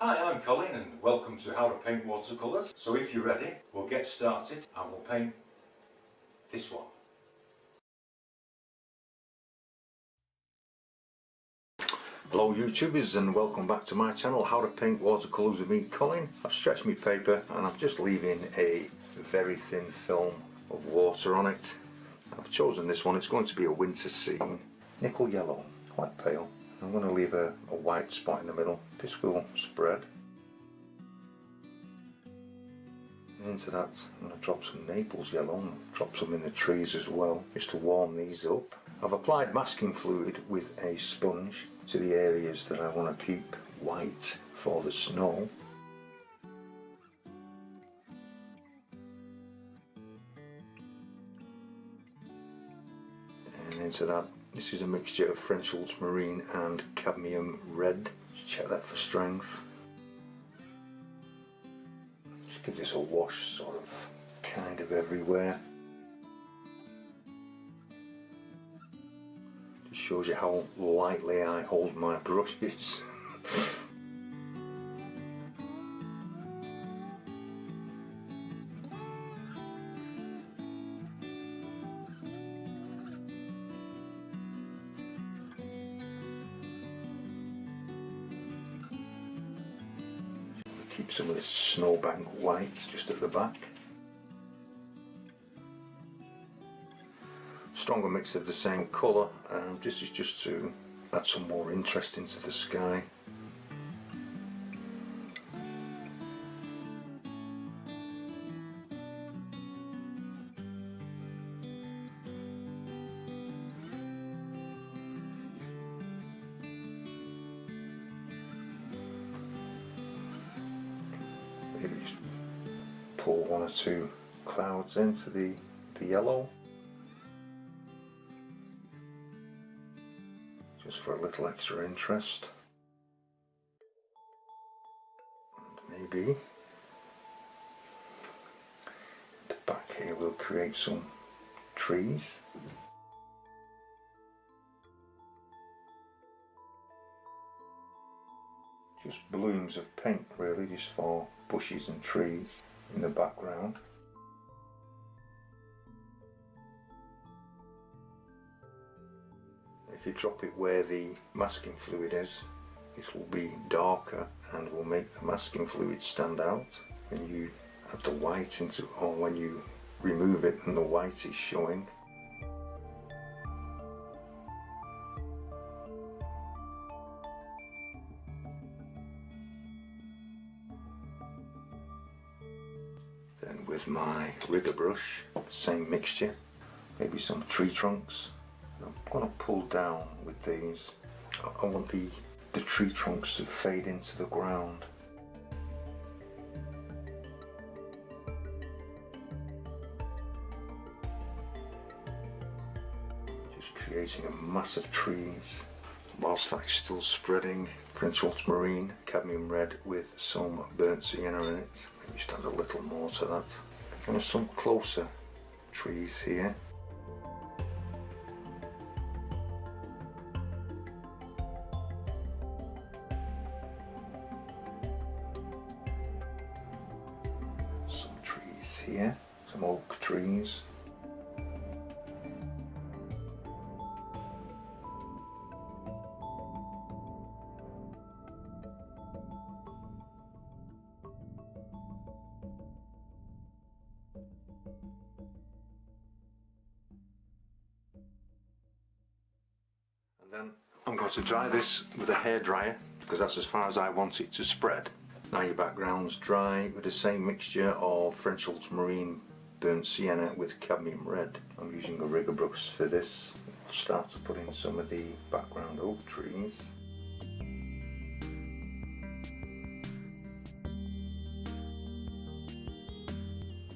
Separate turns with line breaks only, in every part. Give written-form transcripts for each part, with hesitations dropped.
Hi, I'm Colin and welcome to How to Paint Watercolors. So if you're ready, we'll get started and we'll paint this one. Hello YouTubers and welcome back to my channel, How to Paint Watercolors with me, Colin. I've stretched my paper and I'm just leaving a very thin film of water on it. I've chosen this one. It's going to be a winter scene. Nickel yellow, quite pale. I'm going to leave a white spot in the middle. This will spread. And into that I'm going to drop some Naples yellow and drop some in the trees as well, just to warm these up. I've applied masking fluid with a sponge to the areas that I want to keep white for the snow. And into that, this is a mixture of French ultramarine and cadmium red. Just check that for strength. Just give this a wash sort of kind of everywhere. Just shows you how lightly I hold my brushes. Keep some of this snowbank white just at the back. Stronger mix of the same colour, and this is just to add some more interest into the sky. Maybe just pull one or two clouds into the yellow, just for a little extra interest. And maybe the back here we'll create some trees. Just blooms of paint really, just for bushes and trees in the background. If you drop it where the masking fluid is, this will be darker and will make the masking fluid stand out. When you add the white into, or when you remove it and the white is showing. Then with my rigger brush, same mixture, maybe some tree trunks. I'm going to pull down with these. I want the tree trunks to fade into the ground. Just creating a mass of trees whilst that's still spreading. French ultramarine, cadmium red with some burnt sienna in it. Maybe just add a little more to that. And some closer trees here. Some trees here, some oak trees. And then I'm going to dry this with a hairdryer because that's as far as I want it to spread. Now your background's dry with the same mixture of French ultramarine, burnt sienna with cadmium red. I'm using a rigger brush for this. I'll start to put in some of the background oak trees.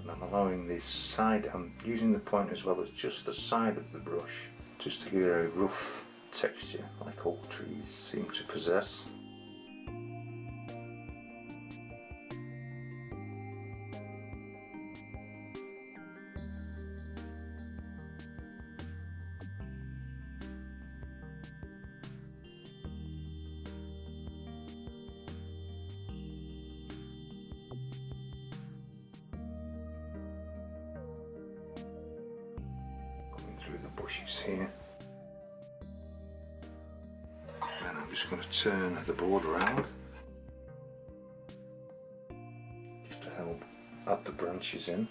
And I'm allowing this side, I'm using the point as well as just the side of the brush, just to give it a rough texture like oak trees seem to possess. through the bushes here. And I'm just going to turn the board around just to help add the branches in.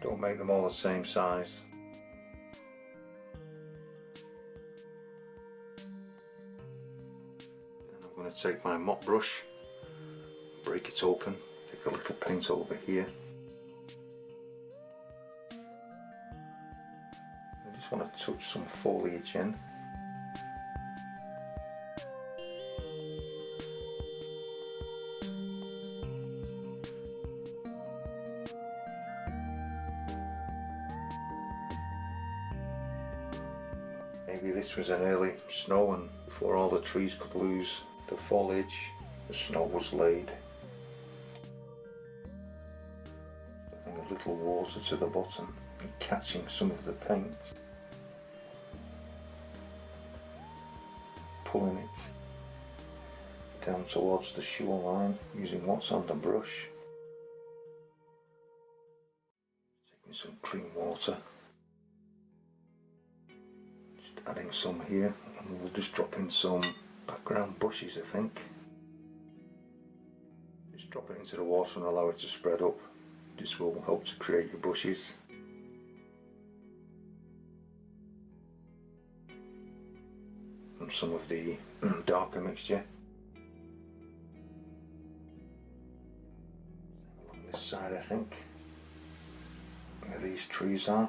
Don't make them all the same size. And I'm going to take my mop brush, break it open, take a little paint over here. I just want to touch some foliage in. Maybe this was an early snow, and before all the trees could lose the foliage, the snow was laid. Adding a little water to the bottom and catching some of the paint, pulling it down towards the shoreline using what's on the brush. Taking some clean water. Adding some here, and we'll just drop in some background bushes, I think. Just drop it into the water and allow it to spread up. This will help to create your bushes. And some of the darker mixture. Along this side, I think, where these trees are.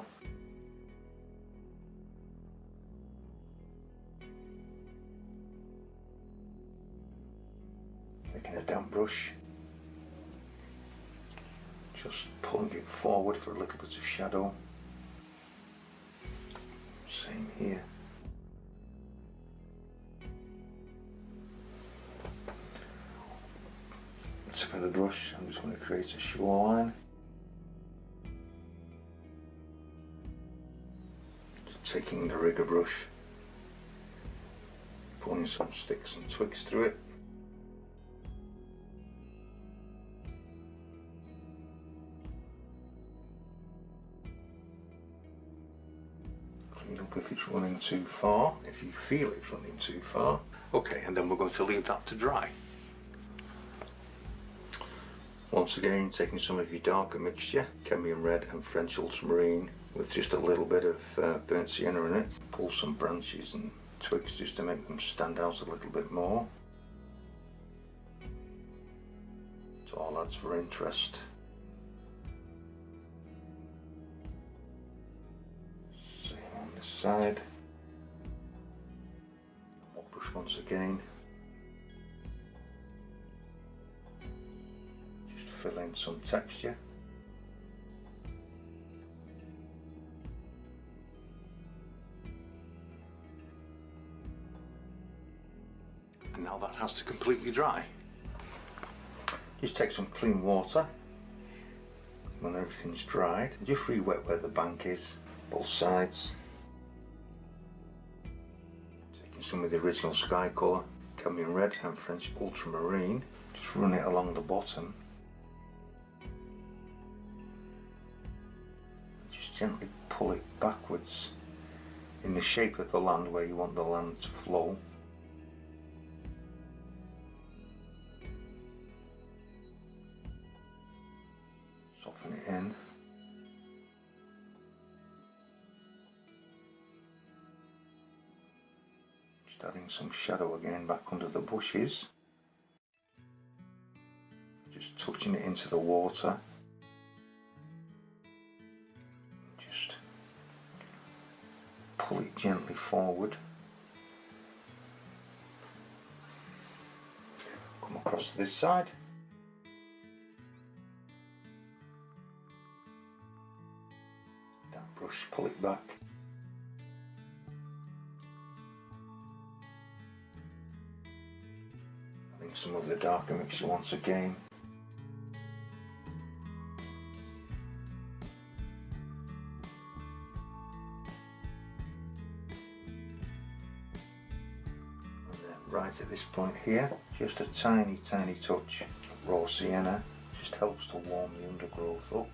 Taking a damp brush, just pulling it forward for a little bit of shadow. Same here. Tip of the brush, I'm just going to create a shoreline. Just taking the rigger brush, pulling some sticks and twigs through it. Clean up if it's running too far, if you feel it's running too far. Okay, and then we're going to leave that to dry. Once again, taking some of your darker mixture, Cadmium Red and French Ultramarine, with just a little bit of burnt sienna in it. Pull some branches and twigs just to make them stand out a little bit more. It all adds for interest. Same on this side. Mop brush once again. Fill in some texture. And now that has to completely dry. Just take some clean water when everything's dried. Just re-wet where the bank is, both sides. Taking some of the original sky colour, Cadmium Red and French Ultramarine. Just run it along the bottom. Gently pull it backwards in the shape of the land where you want the land to flow. Soften it in. Just adding some shadow again back under the bushes. Just touching it into the water. Pull it gently forward. Come across to this side. That brush, pull it back. Adding some of the darker mixture once again. right at this point here. Just a tiny touch of raw sienna, just helps to warm the undergrowth up.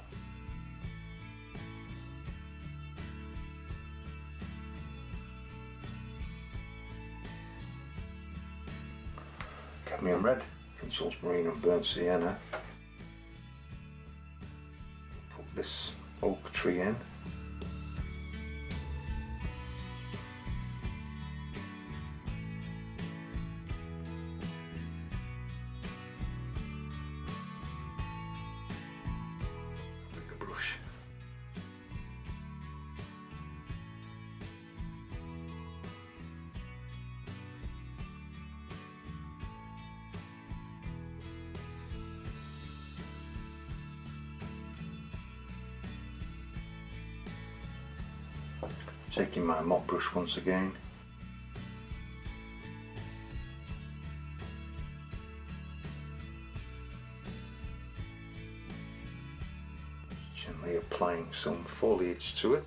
Cadmium red, French ultramarine and burnt sienna. Put this oak tree in. Taking my mop brush once again. Gently applying some foliage to it.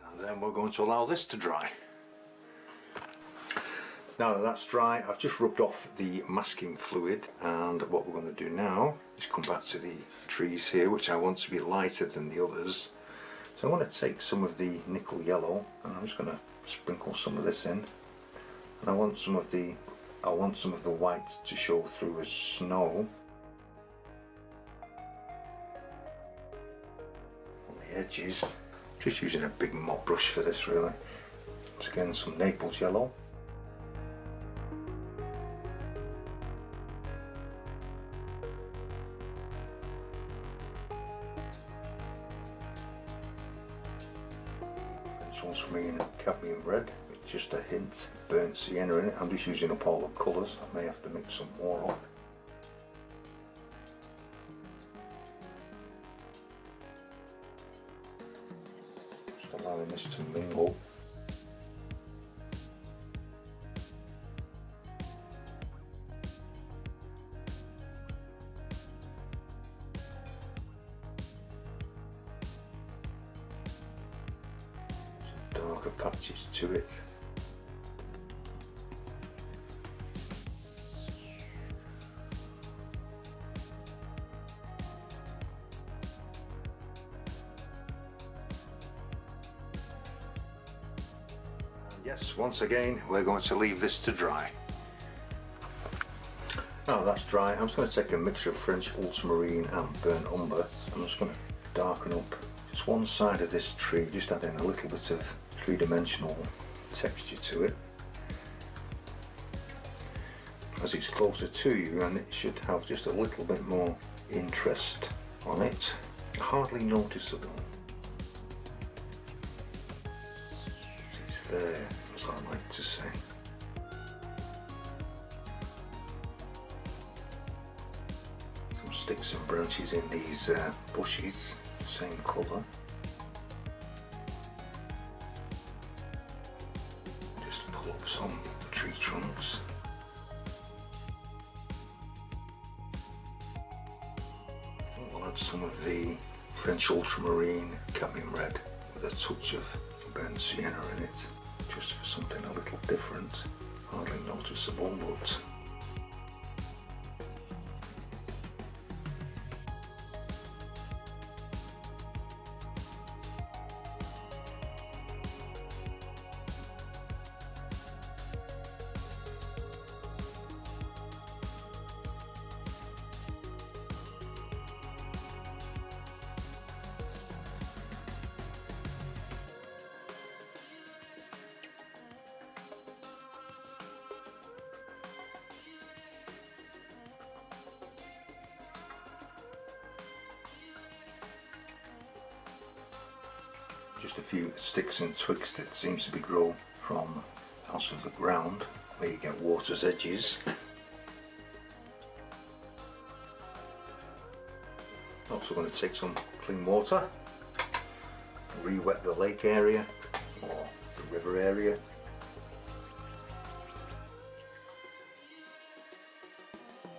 And then we're going to allow this to dry. Now that that's dry, I've just rubbed off the masking fluid, and what we're going to do now is come back to the trees here, which I want to be lighter than the others. So I want to take some of the nickel yellow, and I'm just going to sprinkle some of this in. And I want some of the white to show through as snow on the edges. Just using a big mop brush for this really. Once again, some Naples yellow. Ultramarine and cadmium red with just a hint burnt sienna in it. I'm just using up all the colours. I may have to mix some more up. Just allowing this to mingle. Darker patches to it. And yes, once again we're going to leave this to dry. Now that's dry, I'm just going to take a mixture of French ultramarine and burnt umber. I'm just going to darken up just one side of this tree, just adding a little bit of three-dimensional texture to it, as it's closer to you, and it should have just a little bit more interest on it. Hardly noticeable. It's there, as I like to say. Some sticks and branches in these bushes, same colour. Pull up some tree trunks. I think we'll add some of the French ultramarine cadmium red with a touch of burnt sienna in it, just for something a little different. Hardly noticeable, but just a few sticks and twigs that seems to be grown from out of the ground where you get water's edges. Also going to take some clean water, re-wet the lake area or the river area.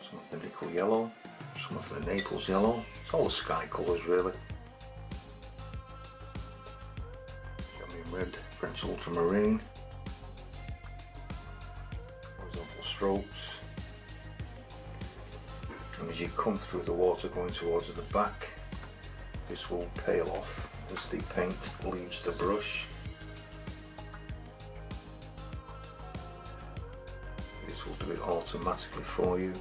Some of the nickel yellow, some of the Naples yellow, it's all the sky colours really. Red French ultramarine, horizontal strokes, and as you come through the water going towards the back, this will pale off as the paint leaves the brush. This will do it automatically for you.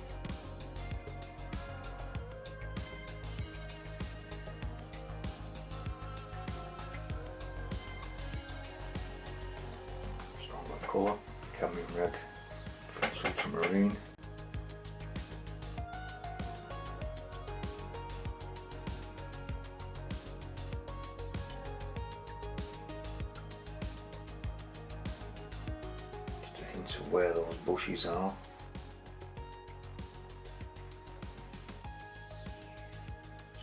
Stronger colour, cadmium red, French ultramarine. To where those bushes are.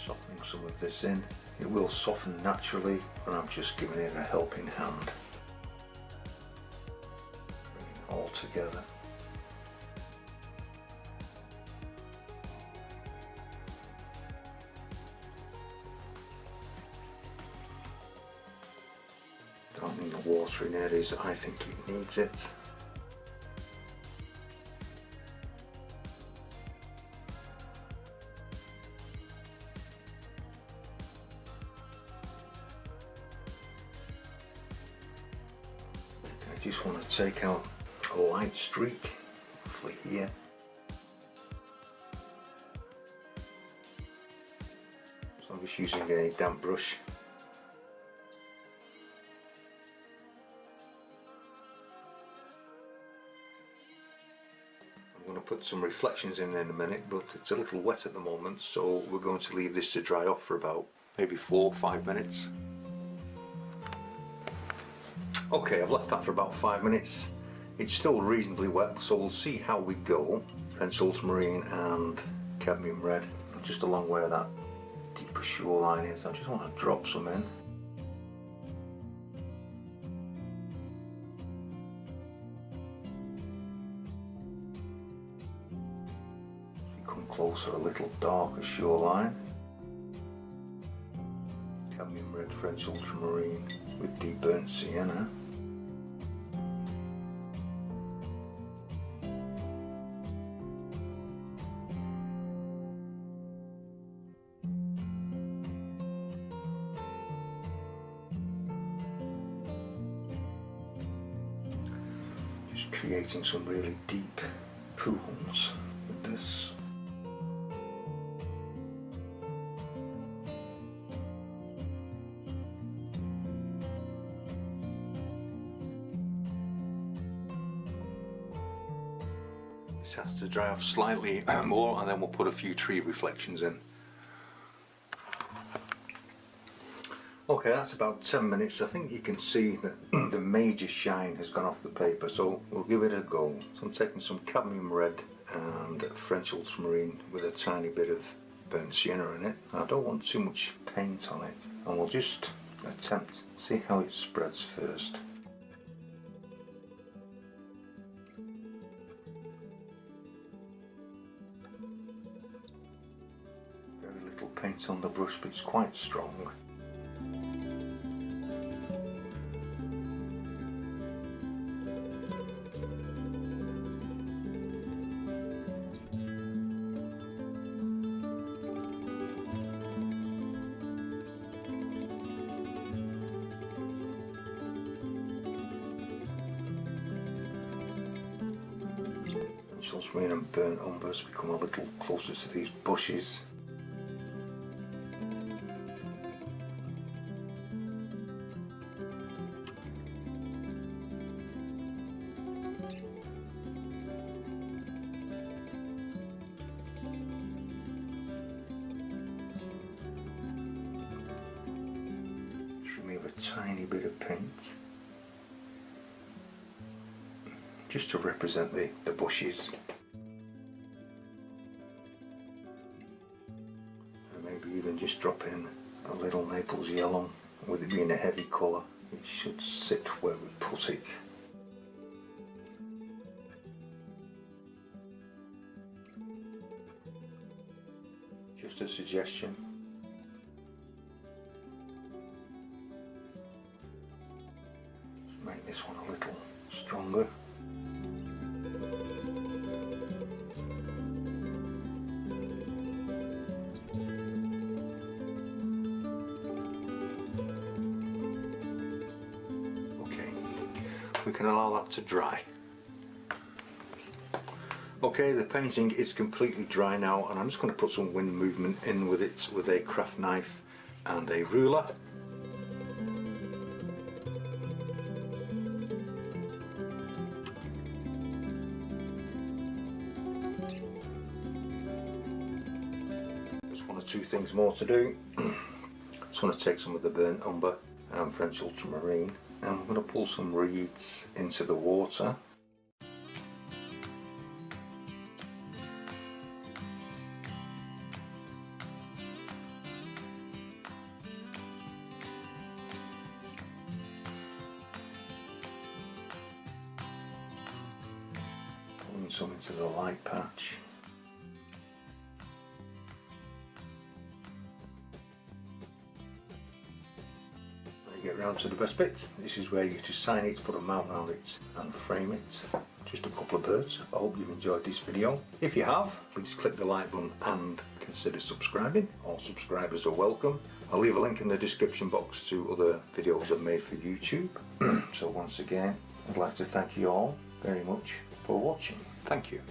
Softening some of this in. It will soften naturally, and I'm just giving it a helping hand. Bring it all together. Don't need the water in areas I think it needs it. I just want to take out a light streak, hopefully here. So I'm just using a damp brush. I'm going to put some reflections in a minute, but it's a little wet at the moment, so we're going to leave this to dry off for about maybe 4 or 5 minutes. Okay, I've left that for about 5 minutes. It's still reasonably wet, so we'll see how we go. French ultramarine and cadmium red, just along where that deeper shoreline is. I just want to drop some in. As we come closer, a little darker shoreline. Cadmium red, French ultramarine with deep burnt sienna. Just creating some really deep pools with this. This has to dry off slightly more, and then we'll put a few tree reflections in. Okay, that's about 10 minutes. I think you can see that the major shine has gone off the paper, so we'll give it a go. So I'm taking some cadmium red and French ultramarine with a tiny bit of burnt sienna in it. I don't want too much paint on it, and we'll just attempt, see how it spreads first. Very little paint on the brush, but it's quite strong. Ultramarine and burnt umbers become a little closer to these bushes. Just remove a tiny bit of paint, just to represent the bushes. And maybe even just drop in a little Naples yellow. With it being a heavy colour, it should sit where we put it. Just a suggestion. we can allow that to dry. Okay, the painting is completely dry now, and I'm just going to put some wind movement in with it with a craft knife and a ruler. Just one or two things more to do. Just want to take some of the burnt umber and French ultramarine, and I'm going to pull some reeds into the water. Pulling some into the light patch. Get round to the best bit. This is where you just sign it, put a mount around it and frame it. Just a couple of birds. I hope you've enjoyed this video. If you have, please click the like button and consider subscribing. All subscribers are welcome. I'll leave a link in the description box to other videos I've made for YouTube. So once again, I'd like to thank you all very much for watching. Thank you.